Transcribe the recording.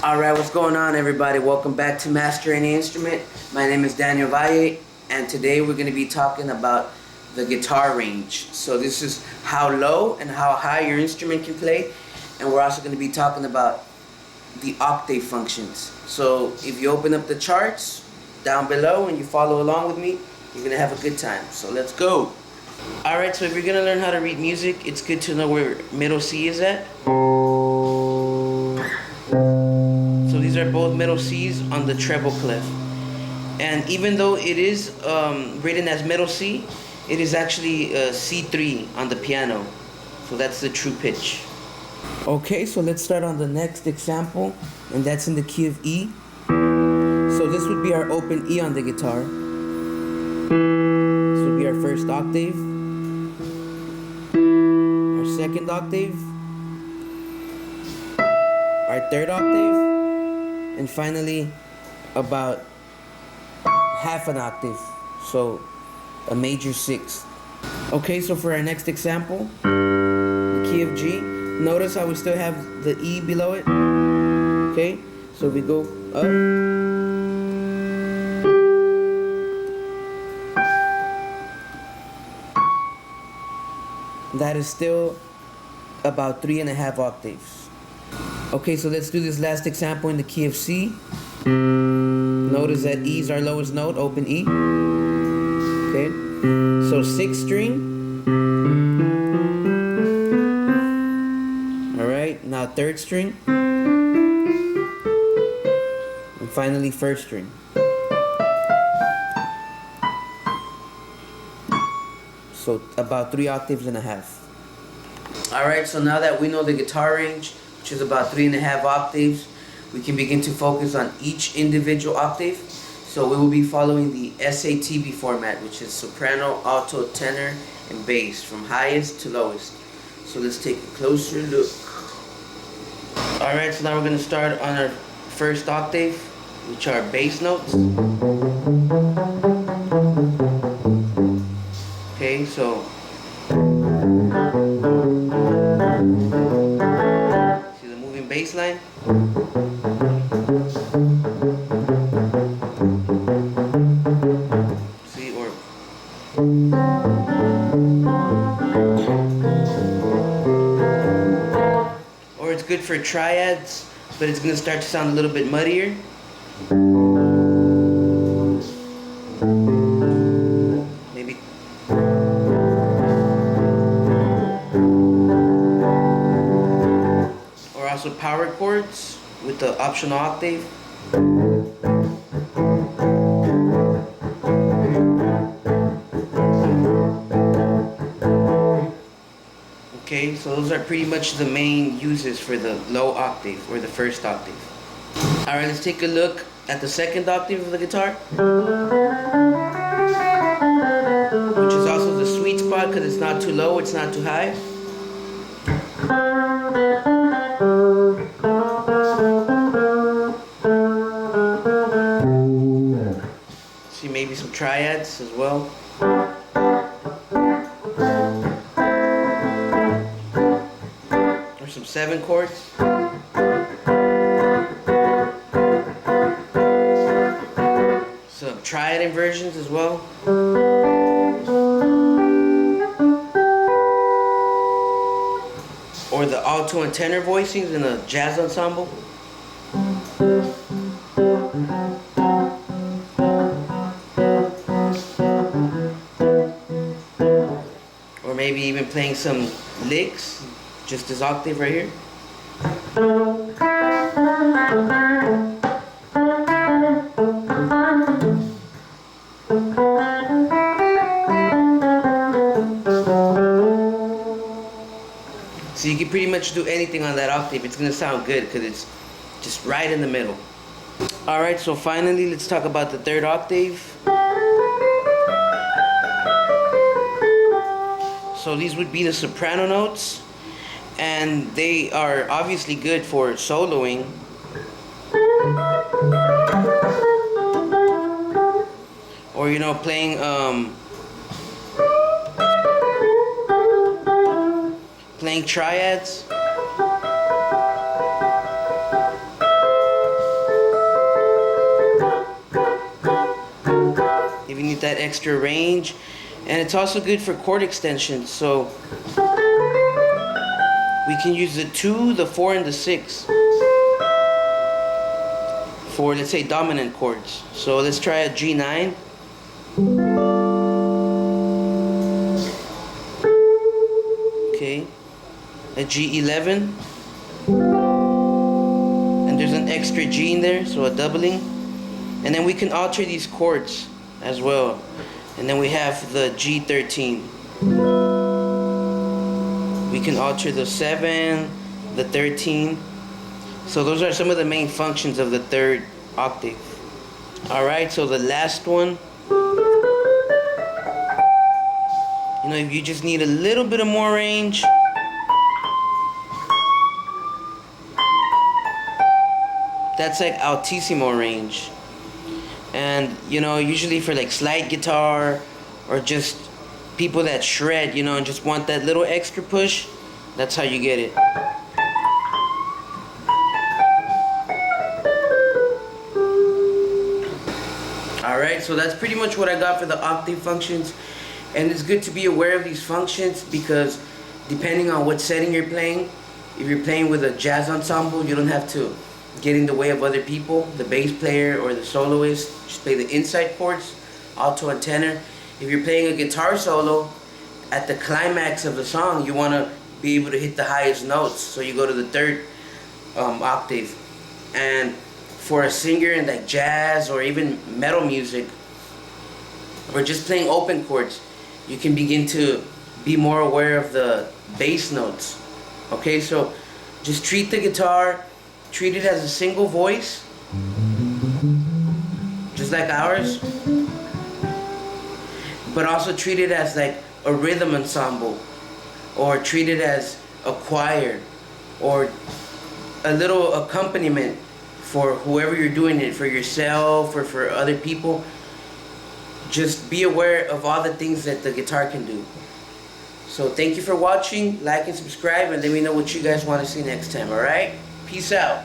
Alright, what's going on, everybody? Welcome back to Mastering the Instrument. My name is Daniel Valle, and today we're going to be talking about the guitar range. So this is how low and how high your instrument can play, and we're also going to be talking about the octave functions. So if you open up the charts down below and you follow along with me, you're going to have a good time. So let's go. Alright, so if you're going to learn how to read music, it's good to know where middle C is at. So these are both middle C's on the treble clef. And even though it is written as middle C, it is actually C3 on the piano. So that's the true pitch. Okay, so let's start on the next example, and that's in the key of E. So this would be our open E on the guitar. This would be our first octave, our second octave, our third octave, and finally about half an octave, so a major sixth. Okay, so for our next example, the key of G, notice how we still have the E below it. Okay, so we go up, that is still about 3.5 octaves. Okay, so let's do this last example in the key of C. Notice that E is our lowest note, open E. Okay, so 6th string. Alright, now 3rd string. And finally 1st string. So about 3.5 octaves. Alright, so now that we know the guitar range, which is about 3.5 octaves, we can begin to focus on each individual octave. So we will be following the SATB format, which is soprano, alto, tenor, and bass, from highest to lowest. So let's take a closer look. Alright, so now we're going to start on our first octave, which are bass notes. Okay, so see the moving bass line? See, or it's good for triads, but it's going to start to sound a little bit muddier. Maybe. Or also power chords with the optional octave. Okay, so those are pretty much the main uses for the low octave, or the first octave. Alright, let's take a look at the second octave of the guitar, which is also the sweet spot because it's not too low, it's not too high. See maybe some triads as well. Or some 7 chords. Some triad inversions as well. Or the alto and tenor voicings in a jazz ensemble. Or maybe even playing some licks, just this octave right here. So you can pretty much do anything on that octave. It's going to sound good because it's just right in the middle. Alright, so finally let's talk about the third octave. So these would be the soprano notes, and they are obviously good for soloing. Or, you know, playing playing triads. extra range, and it's also good for chord extensions. So we can use the 2, the 4, and the 6 for, let's say, dominant chords. So let's try a G9. Okay, a G11, and there's an extra G in there, so a doubling. And then we can alter these chords as well. And then we have the G13. We can alter the 7, the 13. So those are some of the main functions of the third octave. Alright, so the last one, you know, if you just need a little bit of more range, that's like altissimo range. And you know, usually for like slide guitar or just people that shred, you know, and just want that little extra push, that's how you get it. Alright, so that's pretty much what I got for the octave functions. And it's good to be aware of these functions because depending on what setting you're playing, if you're playing with a jazz ensemble, you don't have to get in the way of other people, the bass player or the soloist. Just play the inside chords, alto and tenor. If you're playing a guitar solo, at the climax of the song, you want to be able to hit the highest notes. So you go to the third octave. And for a singer in like jazz or even metal music, or just playing open chords, you can begin to be more aware of the bass notes. Okay, so just treat the guitar, treat it as a single voice, just like ours, but also treat it as like a rhythm ensemble, or treat it as a choir, or a little accompaniment for whoever you're doing it, for yourself or for other people. Just be aware of all the things that the guitar can do. So thank you for watching. Like and subscribe, and let me know what you guys want to see next time. Alright? Peace out.